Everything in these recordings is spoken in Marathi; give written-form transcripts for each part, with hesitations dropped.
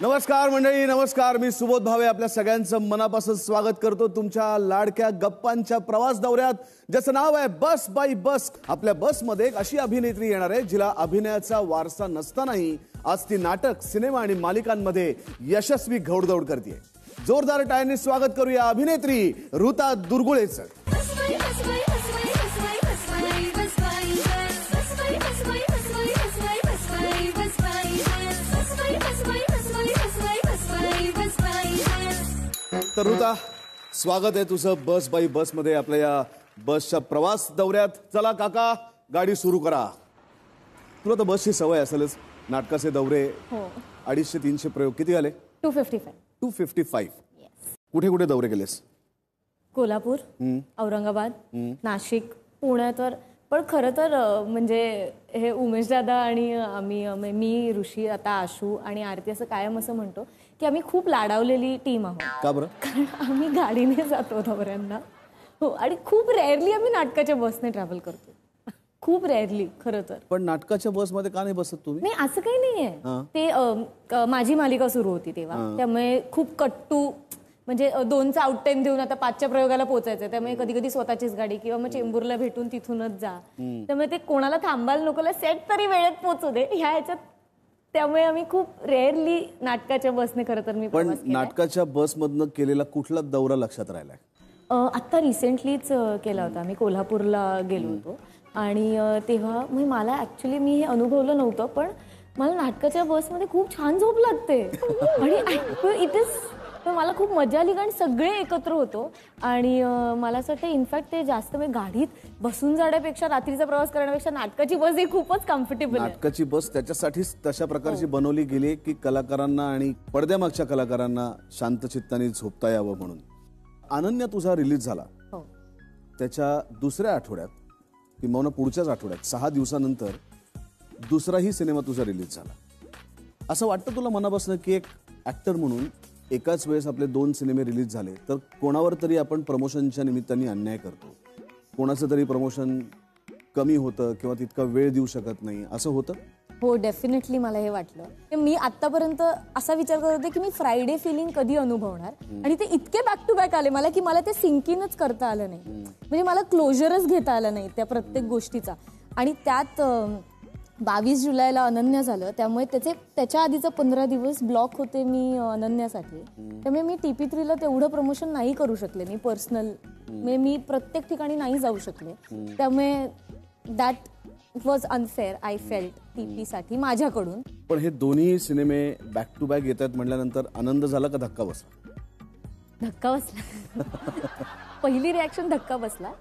नमस्कार मंडळी, नमस्कार. मी सुबोध भावे आपल्या सगळ्यांचं मनापासून स्वागत करतो तुमच्या लाडक्या गप्पांच्या प्रवास दौऱ्यात, ज्याचं नाव आहे बस बाई बस. आपल्या बसमध्ये एक अशी अभिनेत्री येणार आहे जिला अभिनयाचा वारसा नसतानाही आज ती नाटक, सिनेमा आणि मालिकांमध्ये यशस्वी घौडदौड करते. जोरदार टाळ्यांनी स्वागत करूया अभिनेत्री ऋता दुर्गुळेचं. तर ऋता, स्वागत आहे तुझं बस बाई बस मध्ये, आपल्या या बसच्या प्रवास दौऱ्यात. चला काका, गाडी सुरू करा. तुला तर बसची सवय असेलच. नाटकाचे दौरे 250-300 प्रयोग किती झाले? 255. कुठे कुठे दौरे केलेस? कोल्हापूर, औरंगाबाद, नाशिक, पुणे. तर पण खरं तर म्हणजे हे उमेश दादा आणि आम्ही, मी, ऋषी, आता आशू आणि आरती असं कायम असं म्हणतो की आम्ही खूप लाडावलेली टीम आहोत. का बरं? कारण आम्ही गाडीने जातो दौऱ्यांना. हो, आणि खूप रेअरली आम्ही नाटकाच्या बसने ट्रॅव्हल करतो. खूप रेअरली खरं तर. पण नाटकाच्या बसमध्ये का नाही बसत तुम्ही? नाही, असं काही नाहीये. ते माझी मालिका सुरू होती तेव्हा, त्यामुळे खूप कट्टू म्हणजे 2चा आउट टाइम देऊन आता 5च्या प्रयोगाला पोहोचायचं. त्यामुळे कधी कधी स्वतःचीच गाडी किंवा मग चेंबूरला भेटून तिथूनच जा. त्यामुळे ते कोणाला थांबायला नकोला, सेट तरी वेळेत पोहोचू दे ह्या ह्याच्यात. त्यामुळे आम्ही खूप रेअरली नाटकाच्या बसने खरं तर मी पण नाटकाच्या बसमधनं केलेला कुठला दौरा लक्षात राहिलाय? आत्ता रिसेंटलीच केला होता. आम्ही कोल्हापूरला गेलो होतो आणि तेव्हा म्हणजे मला ॲक्च्युली मी हे अनुभवलं नव्हतं, पण मला नाटकाच्या बसमध्ये खूप छान झोप लागते आणि इथे मला खूप मजा आली कारण सगळे एकत्र होतो. आणि मला असं वाटतं इनफॅक्ट ते जास्त म्हणजे गाडीत बसून जाण्यापेक्षा, रात्रीचा प्रवास करण्यापेक्षा नाटकाची बस ही खूपच कम्फर्टेबल आहे. नाटकाची बस त्याच्यासाठीच तशा प्रकारची बनवली गेली की कलाकारांना आणि पडद्यामागच्या कलाकारांना शांत चित्ताने झोपता यावं म्हणून. अनन्या तुझा रिलीज झाला त्याच्या दुसऱ्या आठवड्यात किंवा पुढच्याच आठवड्यात 6 दिवसानंतर दुसराही सिनेमा तुझा रिलीज झाला. असं वाटतं तुला मनापासून की एक ऍक्टर म्हणून एकाच वेळेस आपले 2 सिनेमे रिलीज झाले तर कोणावर तरी आपण प्रमोशनच्या निमित्ताने अन्याय करतो, कोणाचं तरी प्रमोशन कमी होतं किंवा तितका वेळ देऊ शकत नाही, असं होतं? हो, डेफिनेटली मला हे वाटलं. मी आतापर्यंत असा विचार करत होते की मी फ्रायडे फिलिंग कधी अनुभवणार, आणि ते इतके बॅक टू बॅक आले मला की मला ते सिंकिनच करता आलं नाही. म्हणजे मला क्लोजरच घेता आलं नाही त्या प्रत्येक गोष्टीचा. आणि त्यात 22 जुलैला अनन्या झालं, त्यामुळे त्याच्या आधीचा 15 दिवस ब्लॉक होते मी अनन्यासाठी. त्यामुळे मी TP3ला तेवढं प्रमोशन नाही करू शकले. मी पर्सनल मी प्रत्येक ठिकाणी नाही जाऊ शकले. त्यामुळे that was unfair I felt TP साठी माझ्याकडून. पण हे दोन्ही सिनेमे बॅक टू बॅक येतात म्हटल्यानंतर आनंद झाला का धक्का बसला? धक्का बसला. पहिली रिॲक्शन धक्का बसला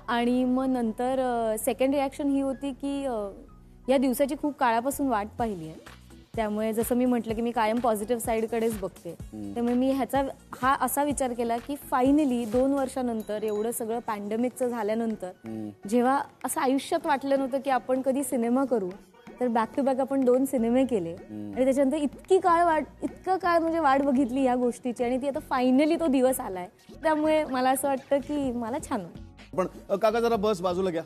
आणि मग नंतर सेकंड रिॲक्शन ही होती की या दिवसाची खूप काळापासून वाट पाहिली आहे. त्यामुळे जसं मी म्हटलं की मी कायम पॉझिटिव्ह साईडकडेच बघते. त्यामुळे मी हा असा विचार केला की फायनली 2 वर्षानंतर, एवढं सगळं पॅन्डेमिकचं झाल्यानंतर, जेव्हा असं आयुष्यात वाटलं नव्हतं की आपण कधी सिनेमा करू, तर बॅक टू बॅक आपण 2 सिनेमे केले. आणि त्याच्यानंतर इतकं काळ म्हणजे वाट बघितली या गोष्टीची, आणि ती आता फायनली तो दिवस आलाय. त्यामुळे मला असं वाटतं की मला छान वाटतं. पण काका जरा बस बाजूला घ्या.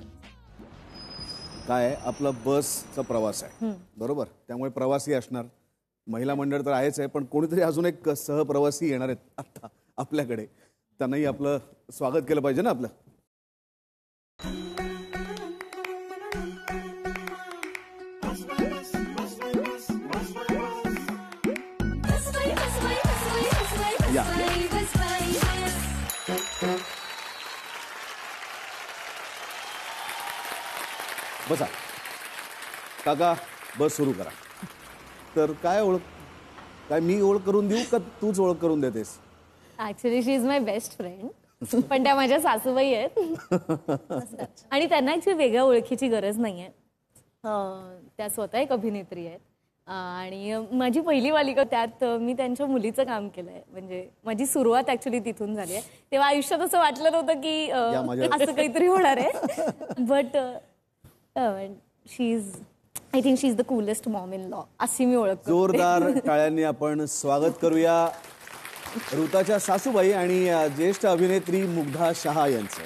काय आपला बसचा प्रवास आहे बरोबर, त्यामुळे प्रवासी असणार, महिला मंडळ तर आहेच आहे, पण कोणीतरी अजून एक सहप्रवासी येणार आहेत आता आपल्याकडे. त्यांनाही आपलं स्वागत केलं पाहिजे ना आपलं. या बसा. काका, बस सुरू करा. तर काय मी ओळख करून देऊ का तूच ओळख करून देतेस? Actually she is my best friend. पण त्या माझ्या सासूबाई आहेत आणि त्यांना ऍक्च्युली वेगळ्या ओळखीची गरज नाहीये. त्या स्वतः एक अभिनेत्री आहेत आणि माझी पहिली मालिका, त्यात मी त्यांच्या मुलीचं काम केलंय. म्हणजे माझी सुरुवात ऍक्च्युली तिथून झाली आहे. तेव्हा आयुष्यात असं वाटलं नव्हतं की असं काहीतरी होणार आहे. But I think she is the coolest mom in law, अशी मी ओळखतो. जोरदार टाळ्यांनी आपण स्वागत करूया ऋताच्या सासूबाई आणि ज्येष्ठ अभिनेत्री मुग्धा शहा यांचं.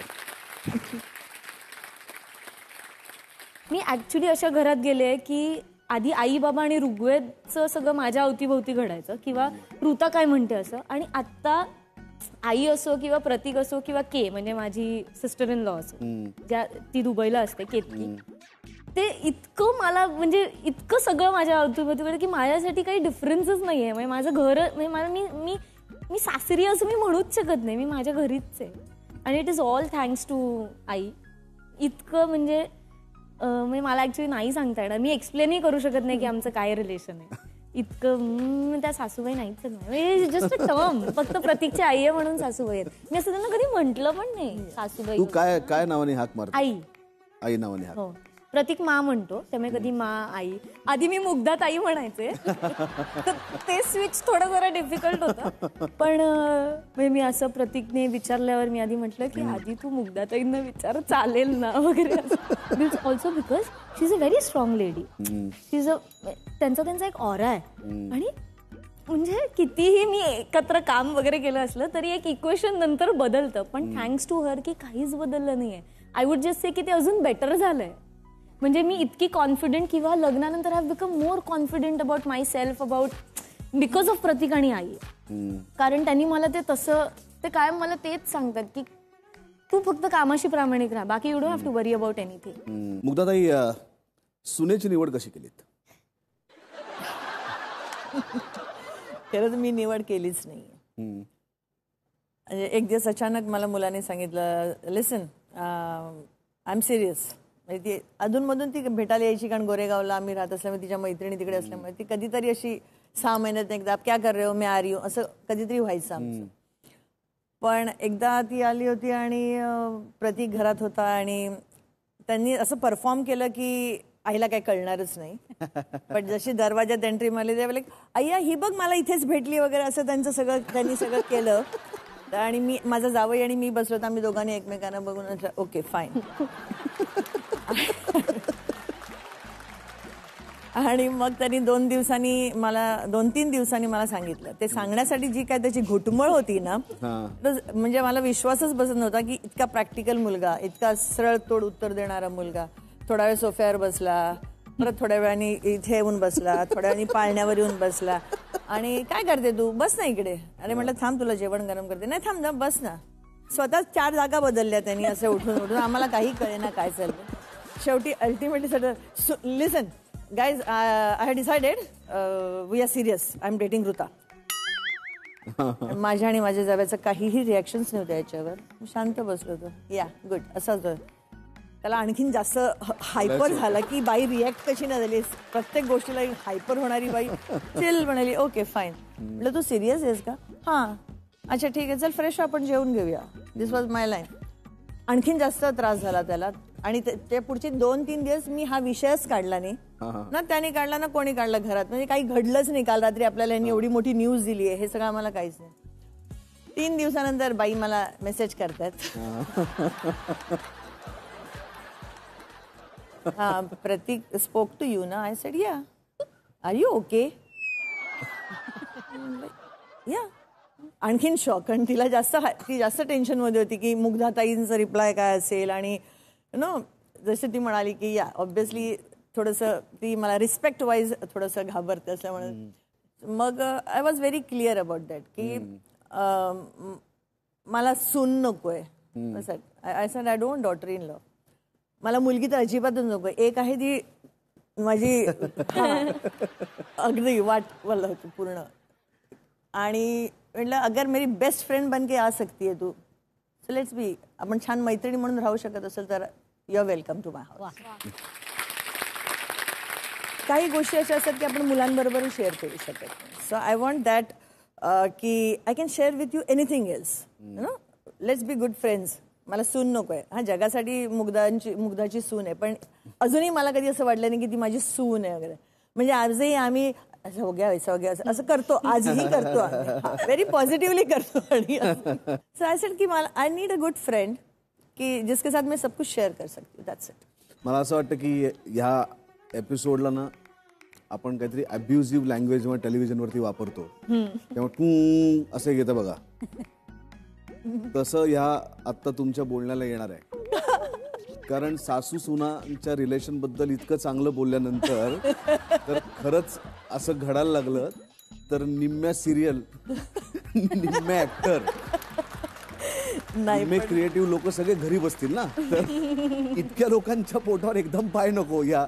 मी ऍक्च्युली अशा घरात गेले की आधी आई बाबा आणि ऋग्वेदचं सगळं माझ्या अवतीभोवती घडायचं किंवा ऋता काय म्हणते असं. आणि आत्ता आई असो किंवा प्रतीक असो किंवा के म्हणजे माझी सिस्टर इन लॉ असो, ज्या ती दुबईला असते केतकी, ते इतकं मला म्हणजे इतकं सगळं माझ्या अवतीभोवती घडतं की माझ्यासाठी काही डिफरन्सच नाही आहे. म्हणजे माझं घर म्हणजे मला मी सासरी असं मी म्हणूच शकत नाही, मी माझ्या घरीच आहे. आणि it is all thanks to आई. इतकं म्हणजे मला ऍक्च्युली नाही सांगता येणार, मी एक्सप्लेनही करू शकत नाही की आमचं काय रिलेशन आहे. इतकं त्या सासूबाई नाहीच म्हणजे जस्ट अ टर्म, फक्त प्रतीकची आई आहे म्हणून सासूबाई आहेत. मी असं त्यांना कधी म्हटलं पण नाही सासूबाई. तू काय नावाने हाक मारतो? आई नावाने हाक. हो, प्रतीक मा म्हणतो, त्यामुळे कधी मा आई. आधी मी मुग्धा ताई म्हणायचे, तर ते स्विच थोडं जरा डिफिकल्ट होतं. पण मी असं प्रतीकने विचारल्यावर मी आधी म्हटलं की आधी तू मुग्धा ताईंना विचार, चालेल ना वगैरे. Also because she is a very strong lady. She is त्यांचा एक ऑरा आहे. आणि म्हणजे कितीही मी एकत्र काम वगैरे केलं असलं तरी एक इक्वेशन नंतर बदलतं. पण थँक्स टू हर की काहीच बदललं नाहीये. आय वुड जस्ट से की ते अजून बेटर झालंय. म्हणजे मी इतकी कॉन्फिडंट किंवा लग्नानंतर I become more confident about myself because of Pratik आणि आई. कारण त्यांनी मला ते तसं, ते कायम मला तेच सांगतात की तू फक्त कामाशी प्रामाणिक राहा, बाकी you don't have to worry about anything. मुग्धाताई, सुनेची निवड कशी केलीत? खरं तर मी निवड केलीच नाही. म्हणजे एक दिवस अचानक मला मुलाने सांगितलं, लिसन आय एम सिरियस. म्हणजे ती अधूनमधून ती भेटायला यायची, कारण गोरेगावला आम्ही राहत असल्यामुळे तिच्या मैत्रिणी तिकडे असल्यामुळे ती कधीतरी अशी 6 महिन्यात एकदा क्या कर रहे हो मैं आ रही हूँ असं कधीतरी व्हायचं आमचं. पण एकदा ती आली होती आणि प्रतीक घरात होता आणि त्यांनी असं परफॉर्म केलं की आईला काही कळणारच नाही. पण जशी दरवाजात एंट्री मारली तेव्हा अय्या ही बघ मला इथेच भेटली वगैरे असं त्यांनी सगळं केलं. आणि माझा जावई आणि मी बसलो तर आम्ही दोघांनी एकमेकांना बघून ओके फाईन. आणि मग त्यांनी 2-3 दिवसांनी मला सांगितलं. ते सांगण्यासाठी जी काय त्याची घुटमळ होती ना, म्हणजे मला विश्वासच बसत नव्हता की इतका प्रॅक्टिकल मुलगा, इतका सरळ तोड उत्तर देणारा मुलगा थोडा वेळ सोफ्यावर बसला, परत थोड्या वेळाने इथे येऊन बसला, थोड्या वेळाने पाळण्यावर येऊन बसला. आणि काय करते तू, बस ना इकडे. अरे म्हटलं थांब तुला जेवण गरम करते. नाही थांब ना, बस ना. स्वतः 4 जागा बदलल्या त्यांनी असं उठून आम्हाला काही कळेना काय चाललं. शेवटी अल्टिमेटली सगळं listen guys I have decided we are serious, I am dating Ruta. माझ्या आणि माझ्या जाव्याचं काहीही रिॲक्शन्स नव्हत्या याच्यावर. शांत बसलो होतो. या गुड असंच. त्याला आणखीन जास्त हायपर झाला की बाई रिॲक्ट कशी नाही झाली, प्रत्येक गोष्टीला हायपर होणारी बाई चिल म्हणाली ओके फाईन. म्हटलं तू सिरियस आहेस का? हां अच्छा ठीक आहे चल फ्रेश आपण जेवून घेऊया. दिस वॉज माय लाईन. आणखीन जास्त त्रास झाला त्याला. आणि ते पुढचे 2-3 दिवस मी हा विषयच काढला नाही ना, त्याने काढला ना कोणी काढला घरात. म्हणजे काही घडलंच नाही. काल रात्री आपल्याला यांनी एवढी मोठी न्यूज दिली आहे हे सगळं आम्हाला काहीच नाही. 3 दिवसानंतर बाई मला मेसेज करतात, हा प्रतीक स्पोक टू यू ना. I said yeah. Are you okay? Yeah. आणखीन शॉक, कारण ती जास्त टेन्शनमध्ये होती की मुग्धाताईंचा रिप्लाय काय असेल. आणि नो जशी ती म्हणाली की या ऑब्व्हियसली थोडंसं ती मला रिस्पेक्ट वाईज थोडंसं घाबरते असल्यामुळे मग I was very clear about that की मला सून नकोय. I said I don't daughter in law. मला मुलगी तर अजिबातच नकोय. एक आहे ती माझी अगदी वाटवलं होती पूर्ण. आणि म्हटलं अगर मेरी बेस्ट फ्रेंड बन के आ सकती है तू, सो लेट्स बी. आपण छान मैत्रिणी म्हणून राहू शकत असेल तर you are welcome to my house. काही गोष्टी अशा असतात की आपण मुलांबरोबर शेअर करू शकत नाही. सो आय वॉन्ट दॅट की I can share with you anything else. You know let's be good friends. मला सून नको आहे. हा जगासाठी मुग्धाची सून आहे, पण अजूनही मला कधी असं वाटलं नाही की ती माझी सून आहे वगैरे. म्हणजे आजही आम्ही असं हो गया वैसा हो गया असं करतो, आजही करतो आम्ही, व्हेरी पॉझिटिव्हली करतो. आणि सो आय सेड की मला I need a good friend की जिसके साथ मैं सब कुछ शेअर कर सकती हूँ. That's it. मला असं वाटतं की ह्या एपिसोडला ना आपण काहीतरी अब्युझिव्ह लँग्वेज मध्ये टेलिव्हिजनवरती वापरतो तेव्हा तू असं घेतं बघा, तसं ह्या आत्ता तुमच्या बोलण्याला येणार आहे. कारण सासू सुनांच्या रिलेशन बद्दल इतकं चांगलं बोलल्यानंतर तर खरंच असं घडायला लागलं तर निम्म्या सिरियल निम्म्या ऍक्टर निम्मे क्रिएटिव्ह लोक सगळे घरी बसतील ना. तर इतक्या लोकांच्या पोटावर एकदम पाय नको या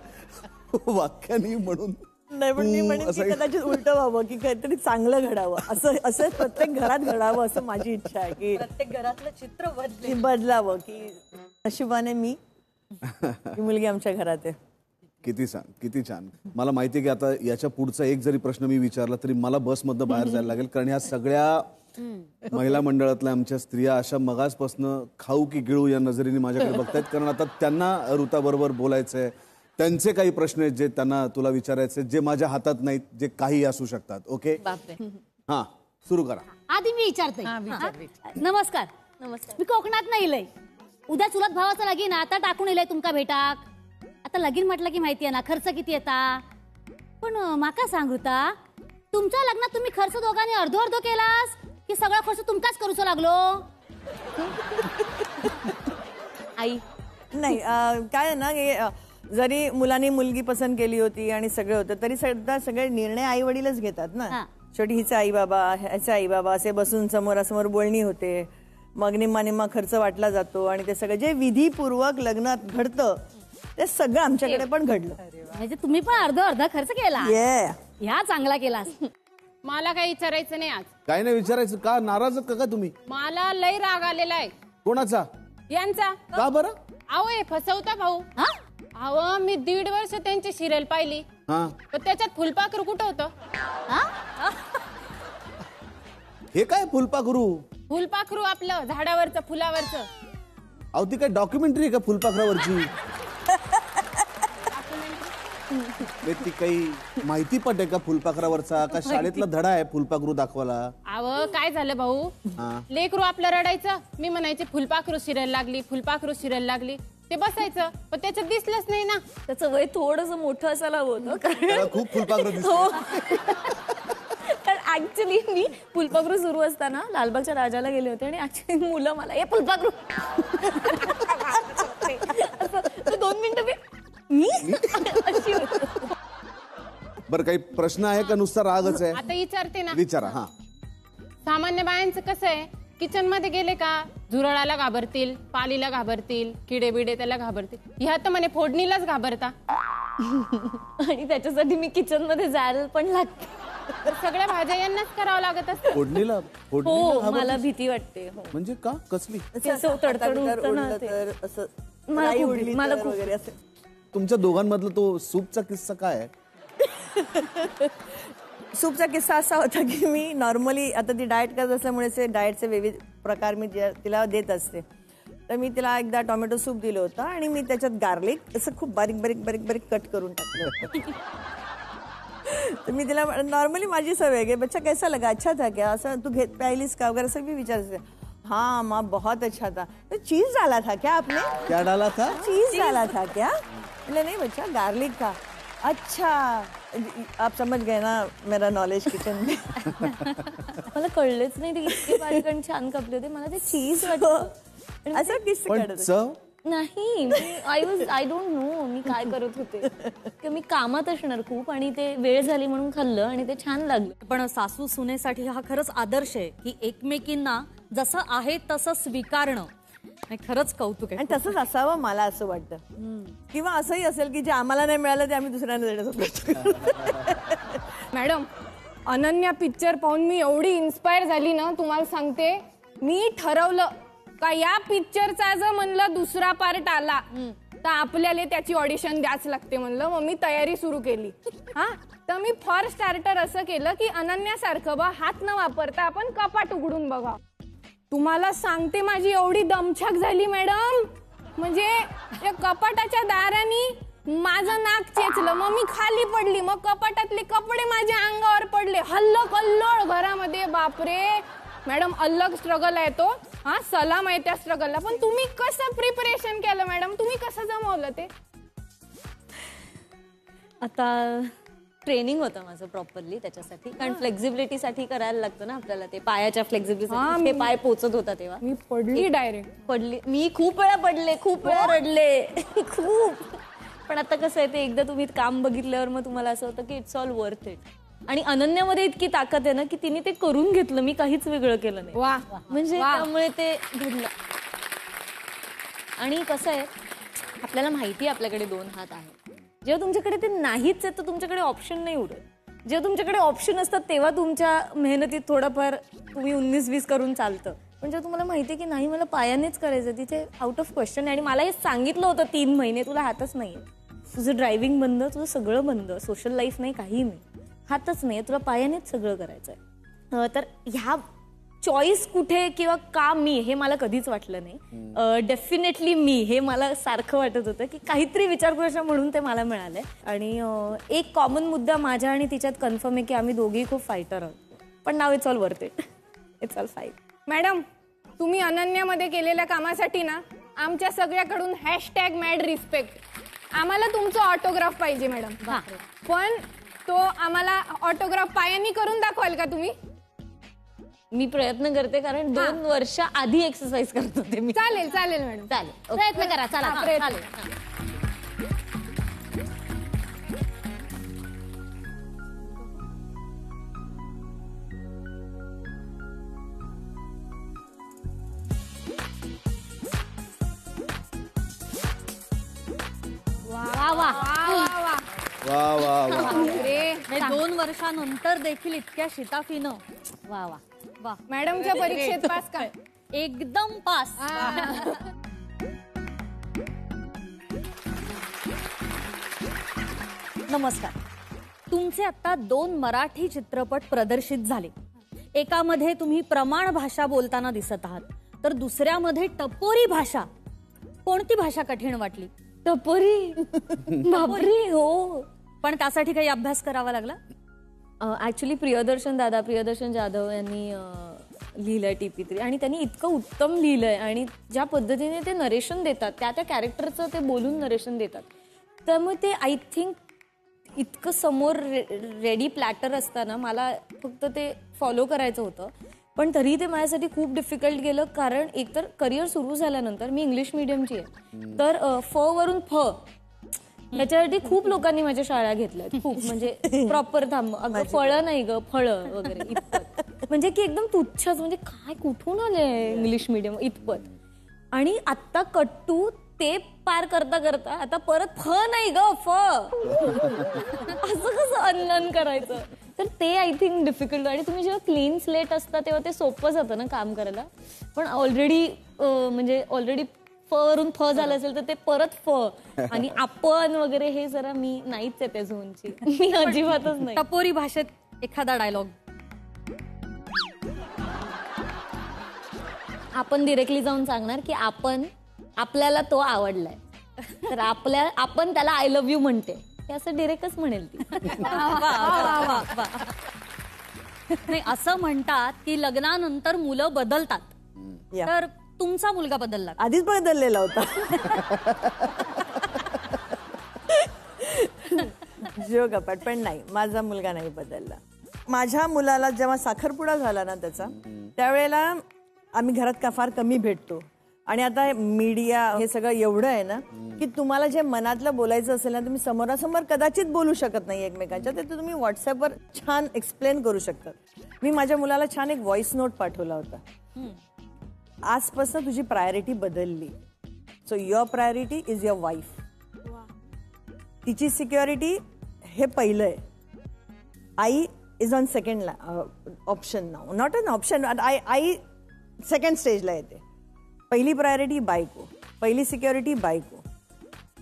वाक्याने म्हणून. नाही पण मी म्हणेन की कदाचित उलट व्हावं की काहीतरी चांगलं घडावं असं प्रत्येक घरात घडावं असं माझी इच्छा आहे की प्रत्येक घरातलं चित्र बदलावं की नशिबाने मी ही मुलगी आमच्या घरात आहे. किती छान किती छान. मला माहिती आहे की आता याच्या पुढचा एक जरी प्रश्न मी विचारला तरी मला बसमधनं बाहेर जायला लागेल, कारण ह्या सगळ्या महिला मंडळातल्या आमच्या स्त्रिया अशा मगासपासनं खाऊ की गिळू या नजरेने माझ्याकडे बघतायत, कारण आता त्यांना ऋताबरोबर बोलायचंय. त्यांचे काही प्रश्न आहेत जे त्यांना तुला विचारायचे, जे माझ्या हातात नाहीत, जे काही असू शकतात. ओके, हा सुरू करा. आधी मी विचारते. नमस्कार. नमस्कार. मी कोकणात नाही इलय. उद्या चुलत भावाचं लगीन आता टाकून इलय तुमका भेटाक. आता लगीन म्हटलं की माहिती आहे ना खर्च किती येता. पण माका सांग ऋता, तुमच्या लग्नात तुम्ही खर्च दोघांनी अर्धो अर्धो केलास की सगळा खर्च तुमकाच करूचो लागलो. आई नाही काय आहे ना की जरी मुलांनी मुलगी पसंत केली होती आणि सगळे होतं तरी सगळे निर्णय आई वडीलच घेतात ना. शेवटी हिचा आई बाबा ह्याचे आई बाबा असे बसून समोरासमोर बोलणी होते, मग निम्मा निम्मा खर्च वाटला जातो आणि ते सगळं जे विधीपूर्वक लग्नात घडतं ते सगळं आमच्याकडे पण घडलं. म्हणजे तुम्ही पण अर्धा खर्च केला. ह्या चांगला केलास. मला काही विचारायचं नाही आज. काय नाही विचारायचं का? नाराज का काय तुम्ही? मला लय राग आलेला आहे. कोणाचा? यांचा. का बरं? अहो हे फसवता भाऊ. अहो मी 1.5 वर्ष त्यांची सिरियल पाहिली, पण त्याच्यात फुलपाखरू कुठं होतं? हे काय फुलपाखरू? फुलपाखरू आपलं झाडावरचं फुलावरचं. अहो ती काय डॉक्युमेंटरी का फुलपाखरावरची? ती काही माहिती पट आहे का फुलपाखरावरचा? का शाळेतला धडा आहे फुलपाखरू दाखवायला? अहो काय झालं भाऊ, लेकरू आपलं रडायचं, मी म्हणायचे फुलपाखरू सिरियल लागली, फुलपाखरू सिरियल लागली. ते बसायचं पण त्याच्यात दिसलंच नाही ना. त्याचं वय थोडस मोठं असायला होतं कारण खूप फुलपाखरू दिसत. कारण ऍक्च्युली मी फुलपाखरू सुरू असताना लालबागच्या राजाला गेले होते आणि ऍक्च्युली मुलं मला हे फुलपाखरू 2 मिनिटं मी अशी बरं काही प्रश्न आहे का नुसता रागच आहे? आता विचारते ना. विचारा. हा सामान्य बायांचं कसं आहे, किचन मध्ये गेले का झुरळाला घाबरतील, पालीला घाबरतील, किडे बिडे त्याला घाबरतील. ह्या तर म्हणे फोडणीलाच घाबरता. आणि त्याच्यासाठी मी किचन मध्ये जायला पण लागते. सगळ्या भाज्या यांनाच करावं लागत असतं. फोडणीला हो मला भीती वाटते. म्हणजे का? कसली? मला खूप तुमच्या दोघांमधला तो सूपचा किस्सा काय आहे? सूपचा किस्सा असा होता की मी नॉर्मली आता ती डाएट करत असल्यामुळे डाएटचे विविध प्रकार मी तिला देत असते. तर मी तिला एकदा टोमॅटो सूप दिलं होतं आणि मी त्याच्यात गार्लिक असं खूप बारीक बारीक बारीक बारीक कट करून टाकलं. तर मी तिला नॉर्मली माझी सवय आहे की बच्चा कैसा लगा, अच्छा था क्या, असं तू प्यायलीस का वगैरे असं मी विचारते. हाँ माँ बहुत अच्छा था. तो चीज डाला था क्या आपने? क्या डाला था? चीज डाला था क्या? नहीं बच्चा गार्लिक था. अच्छा आप समझ गए ना मेरा नॉलेज किचन में. मला कळलेच नाही ते इतके बारीक आणि छान कापले होते. मला ते चीज वाटलं असं किस्सा काढत नाही. आय डोंट नो मी काय करत होते की मी कामात असणार खूप आणि ते वेळ झाली म्हणून खाल्लं आणि ते छान लागलं. पण सासू सुनेसाठी हा खरंच आदर्श आहे की एकमेकींना जसं आहे तसं स्वीकारणं. खरंच कौतुक आहे. आणि तसंच असावं मला असं वाटतं. किंवा असंही असेल की जे आम्हाला नाही मिळालं ते आम्ही दुसऱ्यांना देण्याचा प्रयत्न करतो. मॅडम अनन्या पिक्चर पाहून मी एवढी इन्स्पायर झाली ना, तुम्हाला सांगते. मी ठरवलं का या पिक्चरचा जर म्हणलं दुसरा पार्ट आला तर आपल्याला त्याची ऑडिशन द्याच लागते म्हणलं. मग मी तयारी सुरू केली. तर मी फॉर स्टार्टर असं केलं की अनन्यासारखं बा हात न वापरता आपण कपाट उघडून बघा. तुम्हाला सांगते माझी एवढी दमछाक झाली मॅडम, म्हणजे त्या कपाटाच्या दाराने माझं नाक चेचलं. मग मी खाली पडली, मग कपाटातले कपडे माझ्या अंगावर पडले. हल्ल कल्लोळ घरामध्ये. बापरे मॅडम अलग स्ट्रगल आहे तो. सलाम आहे त्या स्ट्रगलला. पण तुम्ही कसं प्रिपरेशन केलं मॅडम? तुम्ही कसं जमवलं ते? आता ट्रेनिंग होतं माझं प्रॉपरली त्याच्यासाठी, कारण फ्लेक्झिबिलिटीसाठी करायला लागतं ना आपल्याला ते पायाच्या फ्लेक्झिबिलिटी. हे पाय पोचत होता तेव्हा मी पडली डायरेक्ट. पडली मी, खूप वेळा पडले, खूप वेळा रडले खूप. पण आता कसं आहे ते एकदा तुम्ही काम बघितल्यावर मग तुम्हाला असं होतं की इट्स ऑल वर्थ इट. आणि अनन्यामध्ये इतकी ताकद आहे ना की तिने ते करून घेतलं, मी काहीच वेगळं केलं नाही. वा म्हणजे त्यामुळे ते घडलं. आणि कसं आहे आपल्याला माहिती आहे आपल्याकडे 2 हात आहेत. जेव्हा तुमच्याकडे ते नाहीच आहे तर तुमच्याकडे ऑप्शन नाही उरत. जेव्हा तुमच्याकडे ऑप्शन असतात तेव्हा तुमच्या मेहनतीत थोडंफार तुम्ही 19-20 करून चालतं. पण जेव्हा तुम्हाला माहिती आहे की नाही मला पायानेच करायचं, तिथे आउट ऑफ क्वेश्चन. आणि मला हे सांगितलं होतं 3 महिने तुला हातच नाहीये, तुझं ड्रायव्हिंग बंद, तुझं सगळं बंद, सोशल लाईफ नाही, काही नाही, हातच नाही, तुला पायानेच सगळं करायचंय. तर ह्या चॉईस कुठे किंवा का मी, हे मला कधीच वाटलं नाही. डेफिनेटली मी, हे मला सारखं वाटत होतं की काहीतरी विचार करूया म्हणून ते मला मिळालंय. आणि एक कॉमन मुद्दा माझ्या आणि तिच्यात कन्फर्म आहे की आम्ही दोघेही खूप फायटर आहोत. पण नाव it's all worth it, it's all fight. Madam, तुम्ही अनन्यामध्ये केलेल्या कामासाठी ना आमच्या सगळ्याकडून #मॅड रिस्पेक्ट. आम्हाला तुमचं ऑटोग्राफ पाहिजे मॅडम. पण तो आम्हाला ऑटोग्राफ पायानी करून दाखवाल का तुम्ही? मी प्रयत्न करते, कारण 2 वर्ष आधी एक्सरसाइज करत होते मी. चालेल चालेल मॅडम, चालेल, प्रयत्न करा. चला हा, प्रयत्न. चालेल. वा वा वा वा वा. हे 2 वर्षानंतर देखील इतक्या शिताफीनं. वा वा वा. मॅडमच्या परीक्षेत पास का? एकदम पास. नमस्कार. तुमचे आता 2 मराठी चित्रपट प्रदर्शित झाले. एकामध्ये तुम्ही प्रमाण भाषा बोलताना दिसत आहात, तर दुसऱ्यामध्ये टपोरी भाषा. कोणती भाषा कठीण वाटली? टपोरी. बापरे. हो. पण त्यासाठी काही अभ्यास करावा लागला? ऍक्च्युली प्रियदर्शन जाधव यांनी लिहिलंय TP3, आणि त्यांनी इतकं उत्तम लिहिलंय. आणि ज्या पद्धतीने ते नरेशन देतात, त्या कॅरेक्टरचं ते बोलून नरेशन देतात, त्यामुळे ते आय थिंक इतकं समोर रेडी प्लॅटर असताना मला फक्त ते फॉलो करायचं होतं. पण तरीही ते माझ्यासाठी खूप डिफिकल्ट गेलं, कारण एकतर करिअर सुरू झाल्यानंतर मी इंग्लिश मिडियमची आहे, तर फ वरून फ याच्यासाठी खूप लोकांनी माझ्या शाळा घेतल्या, खूप. म्हणजे प्रॉपर अगं फळं नाही ग, फळं वगैरे इतपत. म्हणजे की एकदम तुच्छच, म्हणजे काय कुठून आले इंग्लिश मिडियम इतपत. आणि आत्ता कट्टू ते पार करता करता आता परत फ नाही ग, फ. असं कसं अनलन करायचं? तर ते आय थिंक डिफिकल्ट. आणि तुम्ही जेव्हा क्लीन स्लेट असता तेव्हा ते सोपं जातं ना काम करायला. पण ऑलरेडी फ वरून फ झालं असेल तर ते परत फ आणि आपण वगैरे हे जरा मी नाहीच आहे त्या झोनची, मी अजिबातच नाही. टपोरी भाषेत एखादा डायलॉग. आपण डिरेक्टली जाऊन सांगणार की आपल्याला तो आवडलाय, तर आपण त्याला आय लव्ह यू म्हणते, हे असं डिरेक्टच म्हणेल ती. नाही, असं म्हणतात की लग्नानंतर मुलं बदलतात, तर तुमचा मुलगा बदलला? आधीच बदललेला होता. जो गपाट. पण नाही, माझा मुलगा नाही बदलला. माझ्या मुलाला जेव्हा साखरपुडा झाला ना त्याचा, त्यावेळेला आम्ही घरात फार कमी भेटतो. आणि आता मीडिया हे सगळं एवढं आहे ना की तुम्हाला जे मनातलं बोलायचं असेल ना, तुम्ही समोरासमोर कदाचित बोलू शकत नाही एकमेकांच्या, ते तुम्ही व्हॉट्सअपवर छान एक्सप्लेन करू शकता. मी माझ्या मुलाला छान एक व्हॉइस नोट पाठवला होता. आजपासून तुझी प्रायोरिटी बदलली. So your priority is your wife. तिची सिक्युरिटी हे पहिलं आहे. आई इज ऑन सेकंड ऑप्शन नाव, नॉट अन ऑप्शन. आई सेकंड स्टेजला येते. पहिली प्रायोरिटी बायको, पहिली सिक्युरिटी बायको.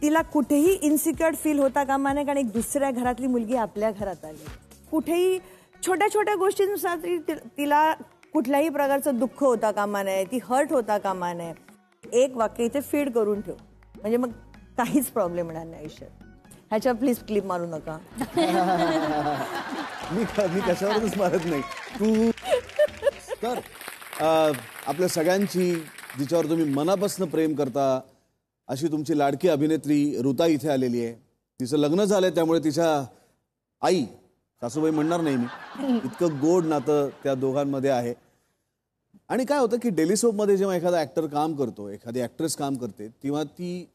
तिला कुठेही इन्सिक्युअर फील होता कामा नये, कारण एक दुसऱ्या घरातली मुलगी आपल्या घरात आली. कुठेही छोट्या छोट्या गोष्टींनुसार तिला कुठल्याही प्रकारचं दुःख होता कामा नये, ती हर्ट होता कामा नये. एक वाक्य इथे फीड करून ठेव, म्हणजे मग काहीच प्रॉब्लेम येणार नाही आयुष्यात. ह्याच्या प्लीज क्लिप मारू नका. मी कशावरच मारत नाही. तू तर आपल्या सगळ्यांची, जिच्यावर तुम्ही मनापासून प्रेम करता, अशी तुमची लाडकी अभिनेत्री ऋता इथे आलेली आहे. तिचं लग्न झालंय, त्यामुळे तिच्या आई, सासूबाई म्हणणार नाही मी, इतकं गोड नातं त्या दोघांमध्ये आहे. आणि काय होतं की डेली सोपमध्ये जेव्हा एखादा ॲक्टर काम करतो, एखादी ॲक्ट्रेस काम करते, तेव्हा ती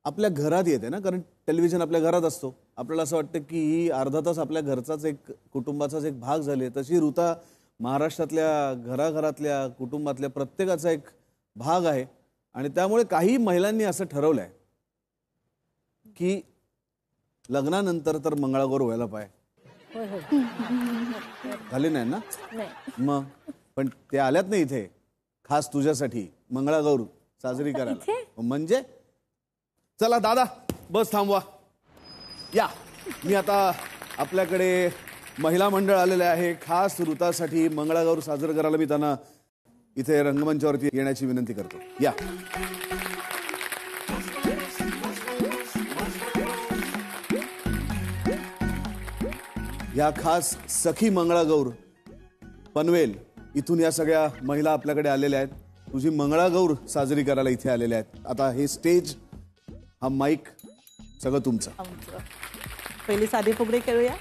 आपल्या घरात येते ना, कारण टेलिव्हिजन आपल्या घरात असतो. आपल्याला असं वाटतं की ही अर्धा तास आपल्या घरचाच एक कुटुंबाचाच एक भाग झाले. तशी ऋता महाराष्ट्रातल्या घराघरातल्या कुटुंबातल्या प्रत्येकाचा एक भाग आहे. आणि त्यामुळे काही महिलांनी असं ठरवलं आहे की लग्नानंतर तर मंगळागौर व्हायला पाहिजे. झाले नाही ना मग, पण ते आल्यात नाही इथे खास तुझ्यासाठी मंगळागौर साजरी करायला. म्हणजे चला दादा बस थांबवा, या. मी आता आपल्याकडे महिला मंडळ आलेले आहे खास ऋतासाठी मंगळागौर साजरं करायला. मी त्यांना इथे रंगमंचावरती येण्याची विनंती करतो. या. या खास सखी मंगळागौर पनवेल इथून या सगळ्या महिला आपल्याकडे आलेल्या आहेत. तुझी मंगळागौर साजरी करायला इथे आलेल्या आहेत. आता हे स्टेज, हा माईक सगळं तुमचं. पहिली साधी फुगडी खेळूया.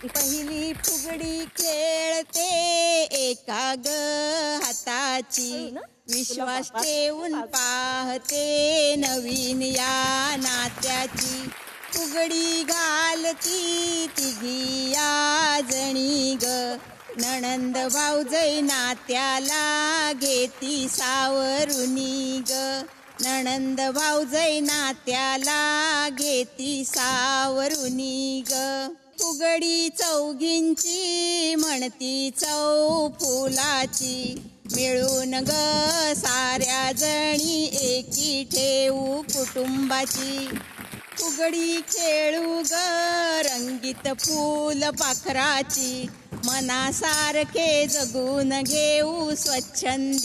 पहिली फुगडी खेळते एका ग हाताची, विश्वास ठेवून पाहते नवीन या नात्याची. फुगडी घालती तिघी या जणी ग, नणंद भाऊजई नात्याला घेती सावरुनी ग, नणंद भाऊजई नात्याला घेती सावरुनी ग. फुगडी चौघींची म्हणती चौ फुलाची, मिळून ग साऱ्या जणी एकी ठेवू कुटुंबाची. फुगडी खेळू ग रंगीत फूल पाखराची, मनासारखे जगून घेऊ स्वच्छंदीपणाची.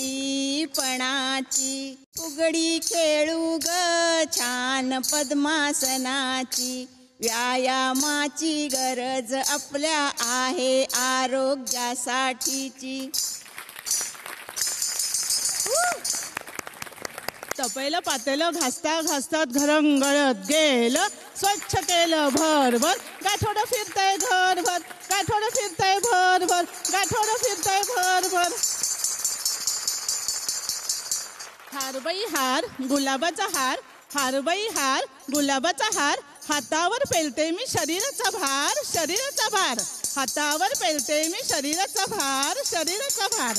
फुगडी खेळू ग छान पद्मासनाची, व्यायामाची गरज आपल्या आहे आरोग्यासाठीची. तपेलं पातेलं घासता घासतात घरंगळत गेलं, स्वच्छ केलं भरभर, गाठोडं फिरतंय घरभर, गाठोडं फिरतंय भरभर, गाठोडं फिरतंय भरभर. हारबाई हार गुलाबाचा हार, हारबाई हार गुलाबाचा हार, हातावर पेलते मी शरीराचा भार, शरीराचा भार, हातावर पेलते मी शरीराचा भार, शरीराचा भार.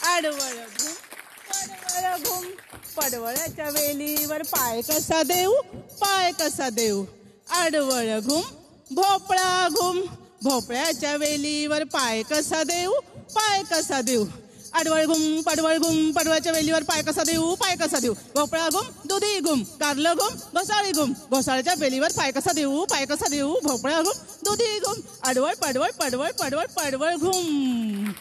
आडवळ घुम पडवळ घुम, पडवळाच्या वेलीवर पाय कसा देऊ, पाय कसा देऊ. आडवळ घुम भोपळा घुम, भोपळ्याच्या वेलीवर पाय कसा देऊ, पाय कसा देऊ. आडवळ घुम पडवळ घुम, पडवळाच्या वेलीवर पाय कसा देऊ, पाय कसा देऊ. भोपळा घुम दुधी घुम, कारलं घुम घोसाळी घुम, घोसाळ्याच्या वेलीवर पाय कसा देऊ, पाय कसा देऊ. भोपळा घुम दुधी घुम, आडवळ पडवळ पडवळ पडवळ पडवळ घुम.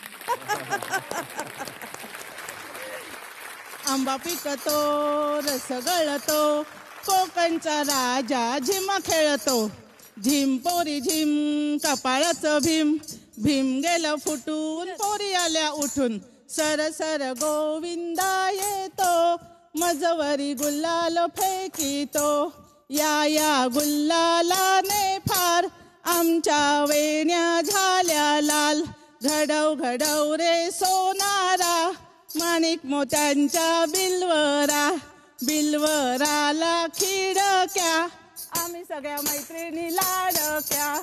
आंबा पिकतो रस गळतो, कोकणचा राजा झिमा खेळतो. झिम पोरी झिम कपाळाचं भीम, भीम गेलं फुटून पोरी आल्या उठून. सर सर गोविंदा येतो, मजवरी गुलाल फेकितो. या गुल्लालाने फार आमच्या वेण्या झाल्या लाल. घडव घडव रे सोनारा, माणिक मोत्यांच्या बिलवरा, बिलवराला खिडक्या. आम्ही सगळ्या मैत्रिणी लाडक्या,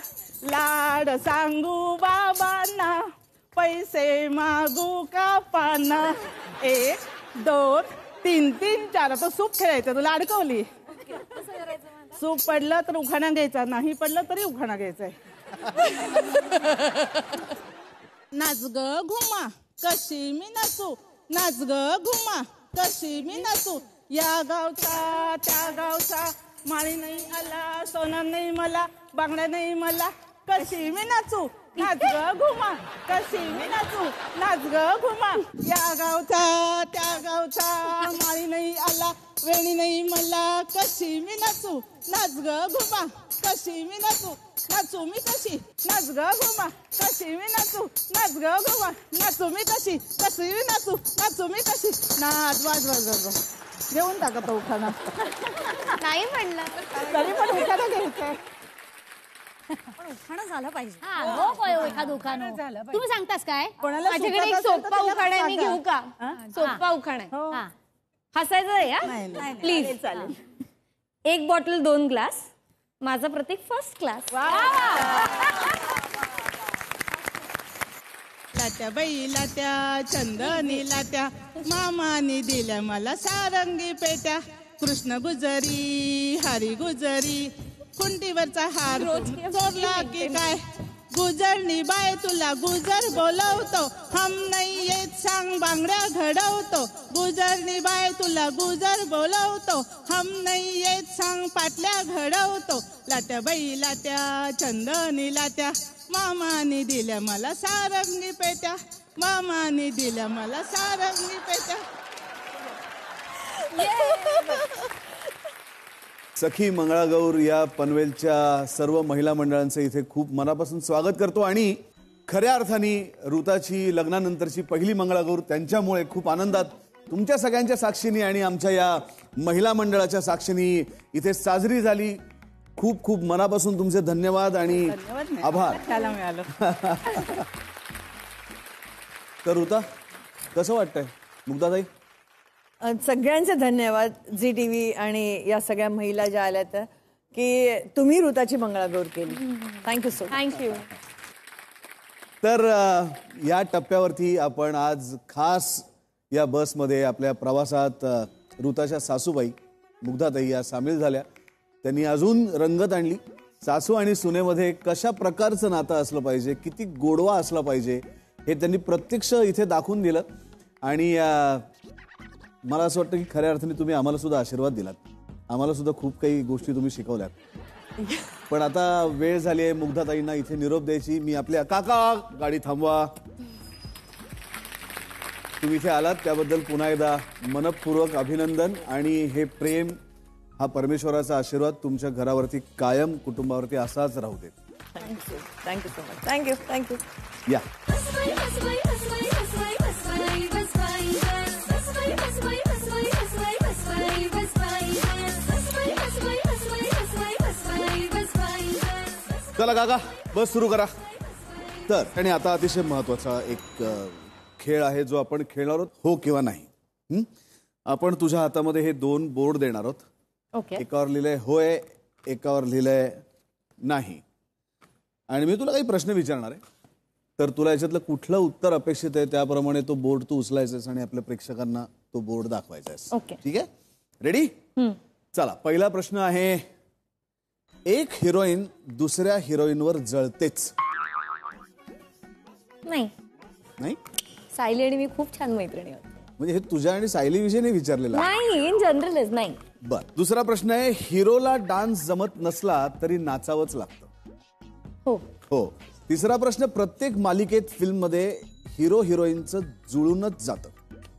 लाड सांगू बाबांना, पैसे मागू कापांना. 1 2 3 3 4. आता सूप खेळायचं, तुला अडकवली. सूप पडलं तर उखाणा घ्यायचा, नाही पडलं तरी उखाणा घ्यायचाय. नाच ग घुमा कशी मी नाचू, नाच ग घुमा कशी मी नाचू. या गावचा त्या गावचा, माळी नाही आला, सोना नाही मला, बांगड्या नाही मला, कशी मी नाचू. नाच ग घुमा कशी मी नाचू, नाच ग घुमा. या गावचा त्या गावचा, माळी नाही आला, वेणी नाही मला, कशी मी नाचू. नाच ग घुमा कशी मी नाचू, नाचू मी कशी. नाच ग घुमा कशी मी नाचू, नाच ग घुमा नाचू मी कशी, कशी मी नाचू, नाचू मी कशी. नाच वाज वाज वाज घेऊन टाकतो उखाणा. नाही म्हणलं तरी पण उखाणा घ्यायचंय. पण उखाणं झालं पाहिजे. हो काय एखाद उखाणं तुम्ही सांगतास काय? कोणाला माझ्याकडे सुचत एक असेल तर सोप्पा त्याला उखाणा आहे, मी सांगा. घेऊ का? सोप्पा उखाणा आहे. हा. हसायचं आहे नाही, हा? नाही. प्लीज. चालेल. 1 बॉटल 2 ग्लास, माझा प्रतीक फर्स्ट क्लास. लाट्या बाई लाट्या चंदनी लाट्या मामाने दिल्या मला सारंगी पेट्या. कृष्ण गुजरी हरी गुजरी कुंटीवरचा हार चोरला की काय. गुजरणी बाय तुला गुजर बोलवतो, हम नाही येत सांग बांगड्या घडवतो. गुजरणी बाय तुला गुजर बोलवतो, हम नाही येत सांग पाटल्या घडवतो. लाट्या बाई लाट्या चंदनी लाट्या मामाने दिल्या मला सारंगी पेट्या. मामाने दिल्या मला सारंगी पेट्या. सखी मंगळागौर या पनवेलच्या सर्व महिला मंडळांचं इथे खूप मनापासून स्वागत करतो आणि खऱ्या अर्थाने ऋताची लग्नानंतरची पहिली मंगळागौर त्यांच्यामुळे खूप आनंदात तुमच्या सगळ्यांच्या साक्षीने आणि आमच्या या महिला मंडळाच्या साक्षीने इथे साजरी झाली. खूप खूप मनापासून तुमचे धन्यवाद आणि आभार. त्याला मिळालं. तर ऋता कसं वाटतंय मुग्धाताई? सगळ्यांचे धन्यवाद झी टीव्ही आणि या सगळ्या महिला ज्या आल्या त्या की तुम्ही ऋताची मंगळागौर केली. Thank you so much. थँक्यू. तर या टप्प्यावरती आपण आज खास या बसमध्ये आपल्या प्रवासात ऋताच्या सासूबाई मुग्धाताई या सामील झाल्या. त्यांनी अजून रंगत आणली. सासू आणि सुनेमध्ये कशा प्रकारचं नातं असलं पाहिजे, किती गोडवा असला पाहिजे हे त्यांनी प्रत्यक्ष इथे दाखवून दिलं. आणि मला असं वाटतं की खऱ्या अर्थाने तुम्ही आम्हाला सुद्धा आशीर्वाद दिलात. आम्हाला सुद्धा खूप काही गोष्टी तुम्ही शिकवल्यात. पण आता वेळ झाली आहे मुग्धाताईंना इथे निरोप द्यायची. मी आपल्या काका गाडी थांबवा. तुम्ही इथे आलात त्याबद्दल पुन्हा एकदा मनपूर्वक अभिनंदन. आणि हे प्रेम हा परमेश्वराचा आशीर्वाद तुमच्या घरावरती कायम कुटुंबावरती असाच राहू दे. Thank you. Thank you so much. Thank you. Thank you. या चला काका बस सुरू करा. तर आणि आता अतिशय महत्वाचा एक खेळ आहे जो आपण खेळणार आहोत, हो किंवा नाही. आपण तुझ्या हातामध्ये हे 2 बोर्ड देणार आहोत. ओके. एकावर लिहिलंय होय, एकावर लिहिलंय नाही. आणि मी तुला काही प्रश्न विचारणार आहे. तर तुला याच्यातलं कुठलं उत्तर अपेक्षित आहे त्याप्रमाणे तो बोर्ड तू उचलायचास आणि आपल्या प्रेक्षकांना तो बोर्ड दाखवायचा आहे. ओके. ठीक आहे? रेडी? चला पहिला प्रश्न आहे. एक हिरोईन दुसऱ्या हिरोईनवर जळतेच. नाही. नाही सायली आणि मी खूप छान मैत्रिणी आहोत. म्हणजे हे तुझ्या आणि सायली विषयी नाही विचारलेलं आहे. नाही, इन जनरलच नाही. बर. दुसरा प्रश्न आहे. हिरोला डान्स जमत नसला तरी नाचावंच लागतं. हो. हो. तिसरा प्रश्न. प्रत्येक मालिकेत फिल्म मध्ये हिरो हिरोईनचं जुळूनच जातं.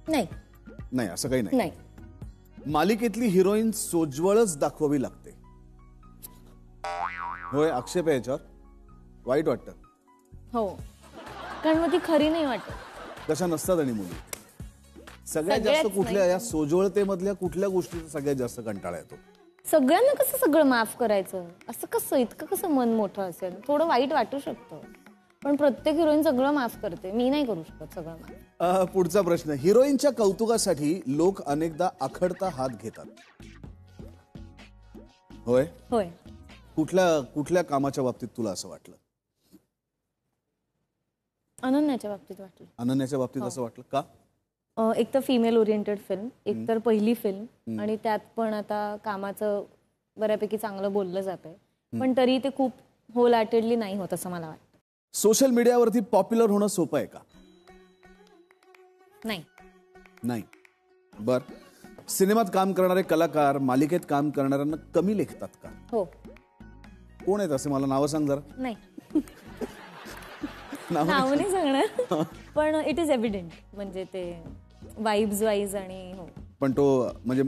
नाही. नाही असं काही नाही. नाही. मालिकेतली हिरोईन सोज्वळच दाखवावी लागते. होय. आक्षेप आहे याच्यावर? वाईट वाटतं? हो. कारण मग ती खरी नाही वाटत. कशा नसतात आणि मुली सगळ्यात जास्त कुठल्या या सोजवळतेमधल्या कुठल्या गोष्टीचा सगळ्यात जास्त कंटाळा येतो? सगळ्यांना कसं सगळं माफ करायचं? असं कसं इतकं कसं मन मोठं असेल? थोडं वाईट वाटू शकतं पण प्रत्येक हिरोईन सगळं माफ करते. मी नाही करू शकत सगळं माफ. पुढचा प्रश्न. हिरोईनच्या कौतुकासाठी लोक अनेकदा आखडता हात घेतात. होय. होय. कुठल्या कामाच्या बाबतीत तुला असं वाटलं? अनन्याच्या बाबतीत वाटलं. अनन्याच्या बाबतीत असं वाटलं का? एक तर फिमेल ओरिएंटेड फिल्म, एक तर पहिली फिल्म आणि त्यात पण आता कामाचं बऱ्यापैकी चांगलं बोललं जातंय पण तरी ते खूप होल हार्टेडली नाही होत असं मला वाटतं. सोशल मीडियावरती पॉप्युलर होणं सोपं आहे का? नाही. नाही. बर. सिनेमात काम करणारे कलाकार मालिकेत काम करणाऱ्यांना कमी लेखतात का? हो. कोण आहेत असे? मला नावं सांग जरा. नाही. नाव नाही सांगणार पण इट इज एव्हिडेंट. म्हणजे ते वाइब्स वाईज आणि हो. पण तो म्हणजे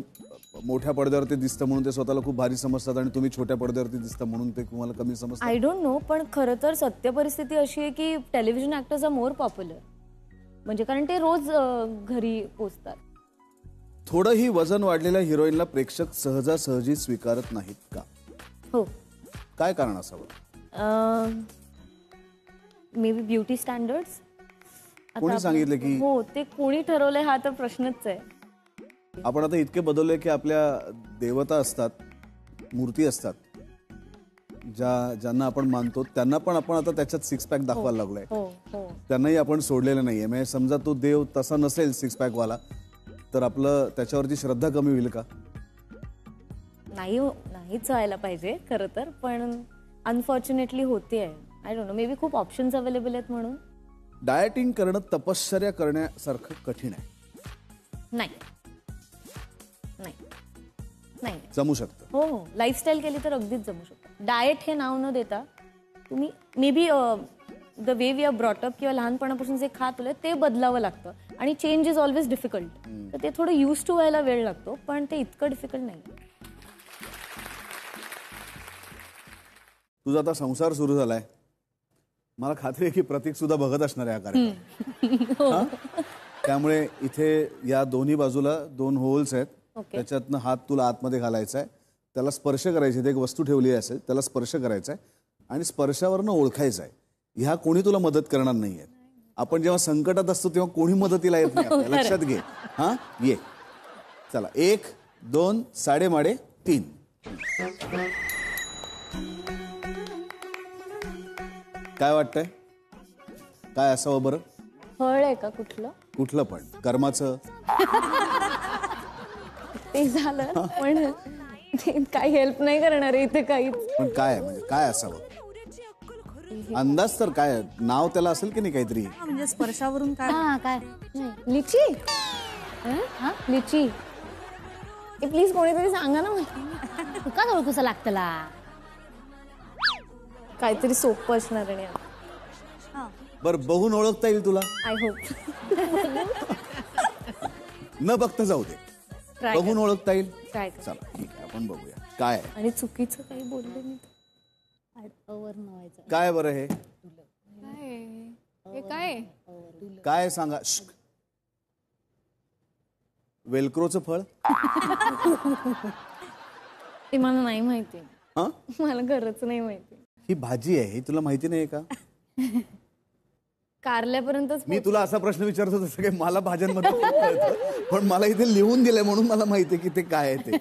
मोठ्या पडद्यावरती दिसतं म्हणून ते स्वतःला खूप भारी समजतात आणि तुम्ही छोट्या पडद्यावरती दिसतं म्हणून ते तुम्हाला कमी समजतात. I don't know. पण खरं तर सत्य परिस्थिती अशी आहे की television actors are more popular. म्हणजे कारण ते रोज घरी पोचतात. थोडंही वजन वाढलेल्या हिरोईनला प्रेक्षक सहजासहजी स्वीकारत नाहीत का? हो. काय कारण असावं? May be beauty standards. कोणी सांगितलं की हो, ते कोणी ठरवलंय हा तर प्रश्नच आहे. आपण आता इतके बदललोय की आपल्या देवता असतात, मूर्ती असतात, ज्यांना आपण मानतो त्यांना पण आपण आता त्याच्यात सिक्स पॅक दाखवायला लागलोय. त्यांनाही आपण सोडलेलं नाहीये. म्हणजे समजा तो देव तसा नसेल सिक्स पॅक वाला तर आपलं त्याच्यावरची श्रद्धा कमी होईल का? नाहीच व्हायला पाहिजे खरं तर, पण अनफॉर्च्युनेटली होते आहे. I don't know, may be खूप ऑप्शन्स अवेलेबल आहेत म्हणून. डायटिंग करणं तपश्चर्या करण्यासारखं कठीण आहे? नाही, जमू शकतं. हो, लाईफस्टाईल केली तर अगदीच जमू शकतं. डाएट हे नाव न देता तुम्ही maybe the way we are brought up किंवा लहानपणापासून जे खात आलोय ते बदलावं लागतं. आणि चेंज इज ऑलवेज डिफिकल्ट. तर ते थोडं यूज टू व्हायला वेळ लागतो, पण ते इतकं डिफिकल्ट नाही. तुझा आता संसार सुरू झालाय, मला खात्री आहे की प्रतीक सुद्धा बघत असणार आहे हा कार्यक्रम. त्यामुळे इथे या दोन्ही बाजूला 2 होल्स आहेत, त्याच्यातनं हात तुला आतमध्ये घालायचा आहे, त्याला स्पर्श करायची. एक वस्तू ठेवली असेल त्याला स्पर्श करायचा आहे आणि स्पर्शावरनं ओळखायचं आहे. ह्या कोणी तुला मदत करणार नाहीये. आपण जेव्हा संकटात असतो तेव्हा कोणी मदतीला येत नाही, लक्षात घे. हा, ये. चला, 1 2 साडेमाडे 3. काय वाटतंय, काय असावं बरं? फळ आहे का कुठलं? कुठलं पण, कर्माचं. ते झालं, पण काही हेल्प नाही करणार इथे काहीच. पण काय म्हणजे काय असावं अंदाज तर काय? नाव त्याला असेल की नाही काहीतरी? म्हणजे स्पर्शावरून काय? काय लिची. लिची. प्लीज कोणीतरी सांगा ना मला. तुका ओळखूसा लागतला. काहीतरी सोपं असणार. आणि बरं, बघून ओळखता येईल तुला? I hope. न बघता जाऊ दे, बघून ओळखता येईल. ट्राय चला ठीक आहे, आपण बघूया काय आहे. आणि चुकीचं काही बोलले मी. काय बरं हे? काय काय सांगा. वेलक्रोचं फळ? ते मला नाही माहिती. हा, मला खरंच नाही माहिती. ही भाजी आहे, ही तुला माहिती नाही का? कारल्यापर्यंतच. मी तुला असा प्रश्न विचारत होतो की मला भाज्यांमध्ये खूप कळतं, पण मला इथे लिहून दिलंय म्हणून मला माहिती आहे की ते काय आहे. ते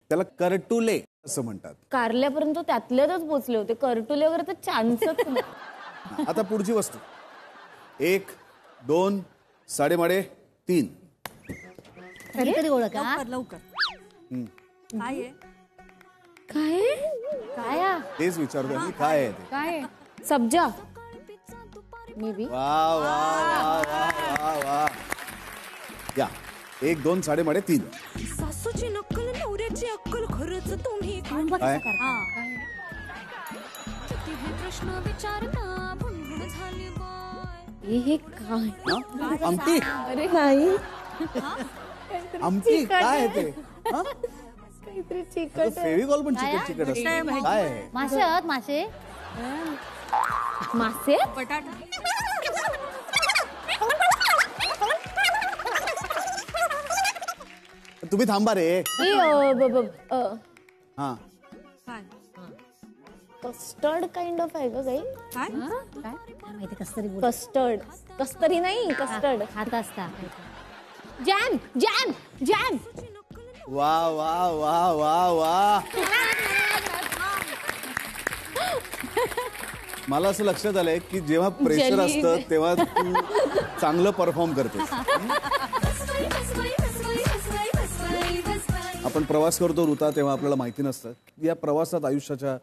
त्याला करटुले असं म्हणतात. कारल्यापर्यंत त्यातल्यातच पोचले होते, करटुले वगैरे तर चान्सच नाही. आता पुढची वस्तू. 1 2 साडेमाडे 3. कधीतरी ओळखा. लवकर. काय आहे? काय तेच विचारतोय मी, काय आहे ते? काय सब्जा मे बी. वा वा वा वा वा. या 1 2 साडेमाडे 3. सासूची नक्कल नवऱ्याची अक्कल खरंच तुम्ही काय? प्रश्न विचारता भुणभुण झाली बाय. हे काय? आमटी? अरे नाही, आमटी काय आहे ते? काहीतरी चिकट. फेविकॉल पण चिकट चिकट असतं. काय आहे? मासे आहेत, मासे. मासे. बटाटा. तुम्ही थांबा रे. हा, कस्टर्ड काइंड ऑफ आहे का काही? काय माहिती कस्तरी बोल. कस्टर्ड. कस्तरी नाही, कस्टर्ड. खाता असता. Jam jam jam. वा वा वा वा वा. मला असं लक्षात आलंय की जेव्हा प्रेशर असतं तेव्हा तू चांगलं परफॉर्म करतेस. आपण प्रवास करतो ऋता, तेव्हा आपल्याला माहिती नसतं या प्रवासात आयुष्याच्या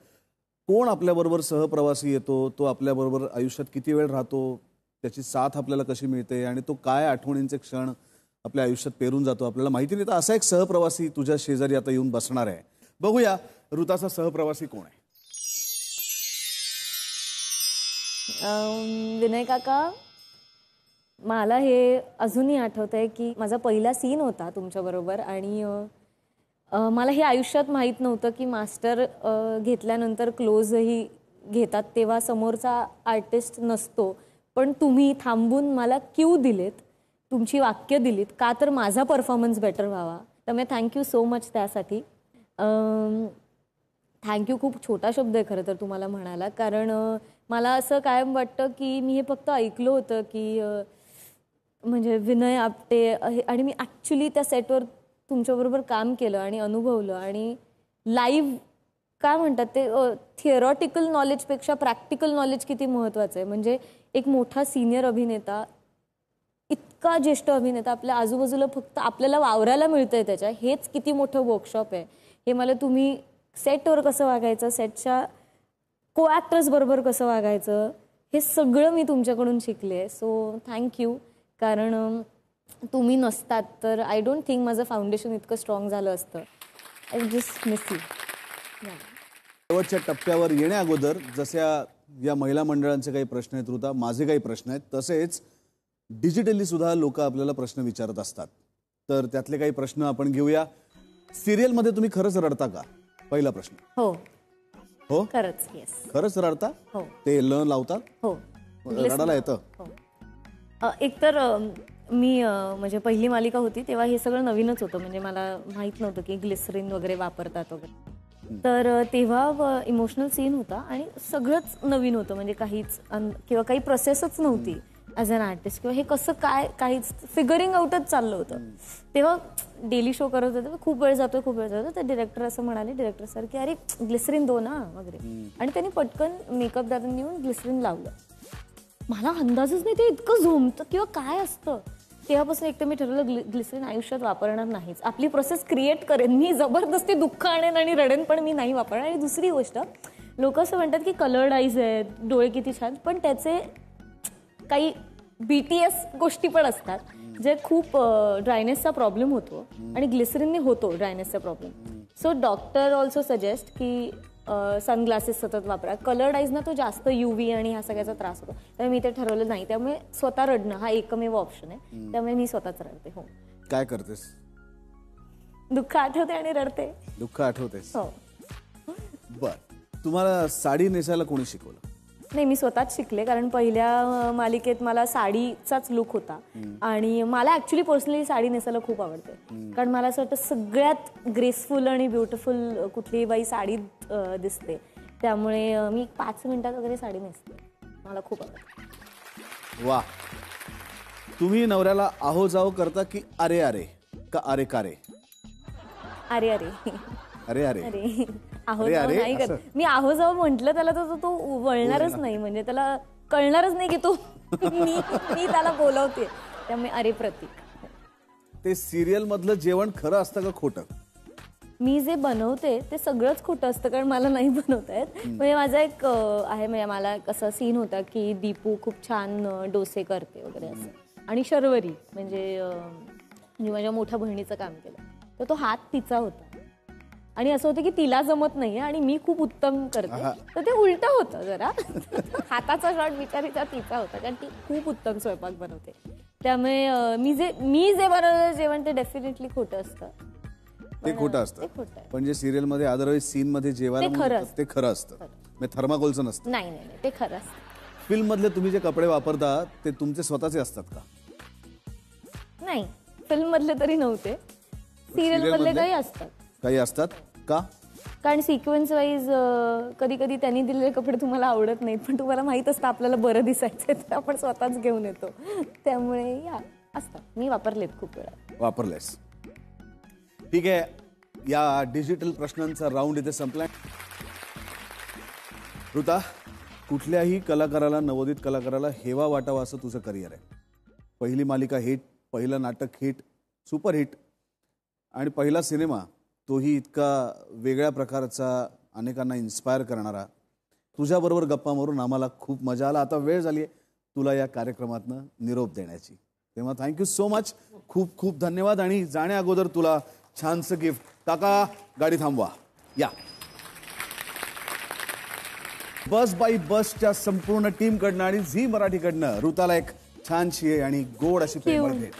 कोण आपल्याबरोबर सहप्रवासी येतो, तो आपल्याबरोबर आयुष्यात किती वेळ राहतो, त्याची साथ आपल्याला कशी मिळते आणि तो काय आठवणींचे क्षण आपल्या आयुष्यात पेरून जातो आपल्याला माहिती नाही. तर असा एक सहप्रवासी तुझ्या शेजारी आता येऊन बसणार आहे. बघूया ऋताचा सहप्रवासी कोण आहे. विनय काका, मला हे अजूनही आठवत आहे की माझा पहिला सीन होता तुमच्याबरोबर आणि मला हे आयुष्यात माहीत नव्हतं की मास्टर घेतल्यानंतर क्लोजही घेतात तेव्हा समोरचा आर्टिस्ट नसतो, पण तुम्ही थांबून मला क्यू दिलेत, तुमची वाक्य दिलीत का तर माझा परफॉर्मन्स बेटर व्हावा. त्यामुळे थँक्यू सो मच त्यासाठी. थँक्यू खूप छोटा शब्द आहे खरं तर तुम्हाला म्हणायला, कारण मला असं कायम वाटतं की मी हे फक्त ऐकलं होतं की म्हणजे विनय आपटे आणि मी ॲक्च्युली त्या सेटवर तुमच्याबरोबर काम केलं आणि अनुभवलं आणि लाईव्ह काय म्हणतात ते थिअरॉटिकल नॉलेजपेक्षा प्रॅक्टिकल नॉलेज किती महत्त्वाचं आहे. म्हणजे एक मोठा सिनियर अभिनेता, इतका ज्येष्ठ अभिनेता आपल्या आजूबाजूला फक्त आपल्याला वावरायला मिळतंय त्याच्या, हेच किती मोठं वर्कशॉप आहे. हे मला तुम्ही सेटवर कसं वागायचं, सेटच्या को ॲक्टर्स बरोबर कसं वागायचं, हे सगळं मी तुमच्याकडून शिकले. सो थँक्यू, कारण तुम्ही नसतात तर आय डोंट थिंक माझं फाउंडेशन इतकं स्ट्रॉंग झालं असतं. I just miss you. शेवटच्या टप्प्यावर येण्या अगोदर जशा या महिला मंडळांचे काही प्रश्न आहेत ऋता, माझे काही प्रश्न आहेत, तसेच डिजिटली सुद्धा लोक आपल्याला प्रश्न विचारत असतात. तर त्यातले काही प्रश्न आपण घेऊया. सिरियलमध्ये तुम्ही खरंच रडता का? पहिला प्रश्न. हो हो खरंच. येस खरंच रडता? हो. ते लावतात? हो रडायला येतं? हो. एकतर मी म्हणजे पहिली मालिका होती तेव्हा हे सगळं नवीनच होतं, म्हणजे मला माहीत नव्हतं की ग्लिसरीन वगैरे वापरतात वगैरे. तर तेव्हा इमोशनल सीन होता आणि सगळंच नवीन होतं, म्हणजे काहीच किंवा काही प्रोसेसच नव्हती ॲज अन आर्टिस्ट किंवा हे कसं काय काहीच फिगरिंग आउटच चाललं होतं. तेव्हा डेली शो करत होते, खूप वेळ जातो. तर डिरेक्टर असं म्हणाले, डिरेक्टर सर की अरे ग्लिसरीन दो ना वगैरे, आणि त्यांनी पटकन मेकअप दादांनी येऊन ग्लिसरीन लावलं. मला अंदाजच नाही ते इतकं झोमतं किंवा काय असतं. तेव्हापासून एक तर मी ठरवलं ग्लिसरीन आयुष्यात वापरणार नाहीच, आपली प्रोसेस क्रिएट करेन मी, जबरदस्ती दुःख आणेन आणि रडेन, पण मी नाही वापरणार. आणि दुसरी गोष्ट, लोक असं म्हणतात की कलर्ड आईज आहेत, डोळे किती छान, पण त्याचे काही BTS गोष्टी पण असतात जे खूप ड्रायनेसचा प्रॉब्लेम होतो आणि ग्लिसरीनने होतो ड्रायनेसचा problem. So doctor also suggest की सनग्लासेस सतत वापरा. कलर्ड आईजना तो जास्त UV आणि ह्या सगळ्याचा त्रास होतो, त्यामुळे मी ते ठरवलं नाही. त्यामुळे स्वतः रडणं हा एकमेव ऑप्शन आहे, त्यामुळे मी स्वतःच रडते. हो. काय करतेस? दुःख आठवते आणि रडते. दुःख आठवतेस? हो. बर, तुम्हाला साडी नेसायला कोणी शिकवलं? नाही, मी स्वतःच शिकले, कारण पहिल्या मालिकेत मला साडीचाच लुक होता आणि मला ॲक्च्युली पर्सनली साडी नेसायला खूप आवडते, कारण मला असं वाटतं सगळ्यात ग्रेसफुल आणि ब्युटिफुल कुठलीही बाई साडीत दिसते. त्यामुळे मी 5 मिनिटात वगैरे साडी नेसते, मला खूप आवडते. वा. तुम्ही नवऱ्याला आहो जाओ करता की अरे अरे का अरे कारे? अरे अरे अरे अरे अरे आहो जाऊ नाही करत मी. आहो जाऊ म्हटलं त्याला तर तो वळणारच नाही, म्हणजे त्याला कळणारच नाही की तो मी त्याला बोलवते, त्यामुळे अरे प्रतीक. ते सिरियल मधलं जेवण खरं असतं का खोटं? मी जे बनवते ते सगळंच खोटं असतं, कारण मला नाही बनवता येत. म्हणजे माझा एक आहे, म्हणजे मला असा सीन होता की दीपू खूप छान डोसे करते वगैरे असं, आणि शर्वरी म्हणजे मी माझ्या मोठ्या बहिणीचं काम केलं, तर तो हात तिचा होता आणि असं होतं की तिला जमत नाहीये आणि मी खूप उत्तम करते, तर ते उलट होतं जरा. हाताचा शॉट बिचारीचा तिचा होता, कारण ती खूप उत्तम स्वयंपाक बनवते. त्यामुळे मी जे बनवलं जेवण ते डेफिनेटली खोटं असतं. ते खोटं असतं, पण जे सिरियल मध्ये अदरवाईज सीन मध्ये जेवायला ते खरं असतं, म्हणजे थर्माकोलचं नसतं. नाही नाही, ते खरं असतं. फिल्म मधले तुम्ही जे कपडे वापरता ते तुमचे स्वतःचे असतात का? नाही, फिल्म मधले तरी नव्हते, सिरियल मधले काही असतात. का? कारण सिक्वेन्स वाईज कधी कधी त्यांनी दिलेले कपडे तुम्हाला आवडत नाहीत, पण तुम्हाला माहित असतं आपल्याला बरं दिसायचंय, तर आपण स्वतःच घेऊन येतो. त्यामुळे या असतात, मी वापरलेत खूप वेळा. वापरलेस? ठीक आहे, या डिजिटल प्रश्नांचा राऊंड इथे संपलाय. ऋता, कुठल्याही कलाकाराला, नवोदित कलाकाराला हेवा वाटावा असं तुझं करिअर आहे. पहिली मालिका हिट, पहिलं नाटक हिट, सुपरहिट, आणि पहिला सिनेमा तोही इतका वेगळ्या प्रकारचा, अनेकांना इन्स्पायर करणारा. तुझ्याबरोबर गप्पा मारून आम्हाला खूप मजा आला. आता वेळ झाली आहे तुला या कार्यक्रमातनं निरोप देण्याची, तेव्हा थँक्यू सो मच, खूप खूप धन्यवाद. आणि जाण्या अगोदर तुला छानसं गिफ्ट. काका, गाडी थांबवा. या. बस बाई बसच्या संपूर्ण टीमकडनं आणि झी मराठीकडनं ऋताला एक छानशी आणि गोड अशी प्रेमळ भेट.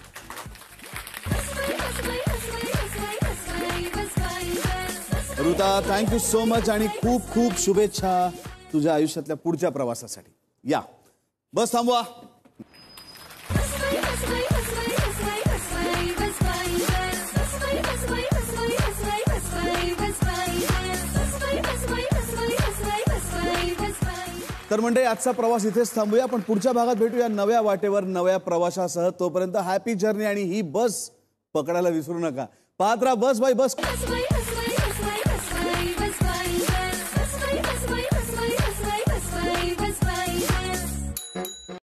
ऋता, थँक्यू सो मच आणि खूप खूप शुभेच्छा तुझ्या आयुष्यातल्या पुढच्या प्रवासासाठी. या, बस थांबवा. तर म्हणजे आजचा प्रवास इथेच थांबूया, पण पुढच्या भागात भेटूया नव्या वाटेवर नव्या प्रवासासह. तोपर्यंत हॅपी जर्नी आणि ही बस पकडायला विसरू नका. पाहत राहा बस बाय बस.